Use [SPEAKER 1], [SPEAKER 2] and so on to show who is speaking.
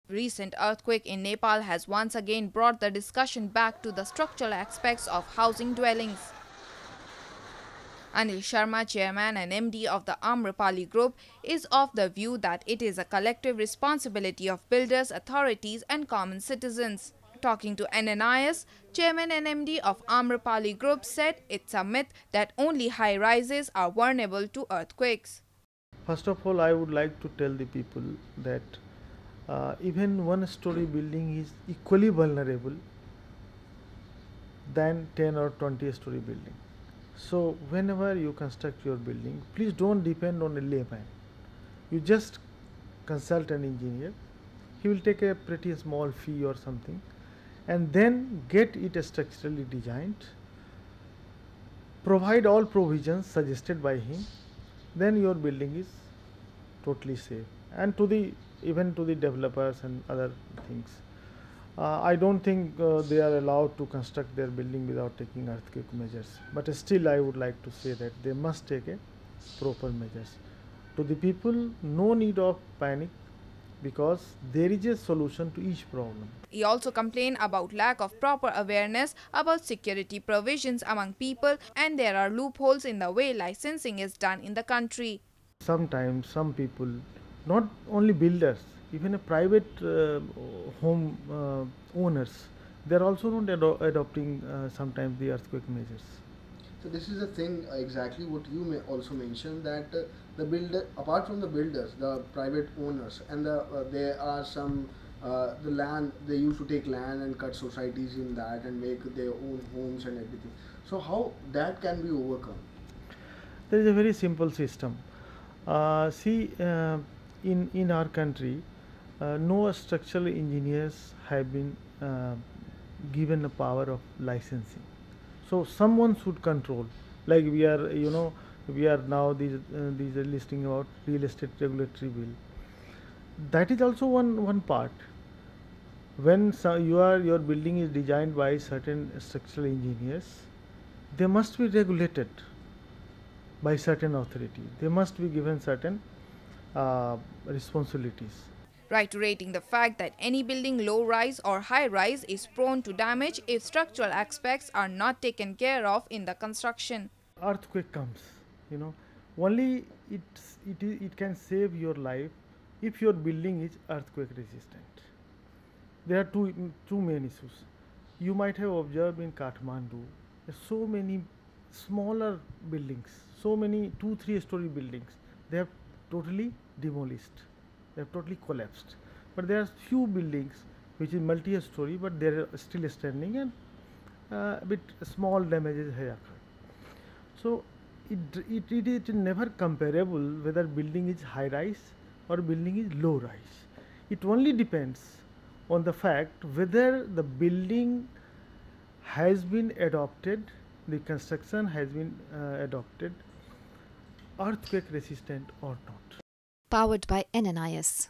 [SPEAKER 1] Recent earthquake in Nepal has once again brought the discussion back to the structural aspects of housing dwellings. Anil Sharma, chairman and MD of the Amrapali Group, is of the view that it is a collective responsibility of builders, authorities and common citizens. Talking to Ananias, chairman and MD of Amrapali Group said it's a myth that only high-rises are vulnerable to earthquakes.
[SPEAKER 2] First of all, I would like to tell the people that even one-story building is equally vulnerable than 10 or 20-story building. So whenever you construct your building, please don't depend on a layman. You just consult an engineer. He will take a pretty small fee or something, and then get it structurally designed. Provide all provisions suggested by him. Then your building is totally safe. And to the even to the developers and other things. I don't think they are allowed to construct their building without taking earthquake measures. But still, I would like to say that they must take a proper measures. To the people, no need of panic because there is a solution to each problem.
[SPEAKER 1] He also complained about lack of proper awareness about security provisions among people, and there are loopholes in the way licensing is done in the country.
[SPEAKER 2] Sometimes some people, not only builders, even a private home owners, they are also not adopting sometimes the earthquake measures.
[SPEAKER 3] So this is the thing exactly what you may also mentioned that the builder, apart from the builders, the private owners, and there are some the land they used to take land and cut societies in that and make their own homes and everything. So how that can be overcome?
[SPEAKER 2] There is a very simple system. See, in our country, no structural engineers have been given the power of licensing. So someone should control. Like we are now these are listing about real estate regulatory bill. That is also one part. When your building is designed by certain structural engineers, they must be regulated by certain authority. They must be given certain responsibilities.
[SPEAKER 1] Reiterating the fact that any building low-rise or high-rise is prone to damage if structural aspects are not taken care of in the construction.
[SPEAKER 2] Earthquake comes, you know, only it can save your life if your building is earthquake resistant. There are two main issues. You might have observed in Kathmandu, so many smaller buildings, so many 2-3 story buildings, they have totally demolished, they have totally collapsed. But there are few buildings which is multi-story, but they are still standing, and a bit small damages have occurred. So it is never comparable whether building is high rise or building is low rise. It only depends on the fact whether the building has been adopted, the construction has been adopted earthquake resistant or not.
[SPEAKER 4] Powered by Ananias.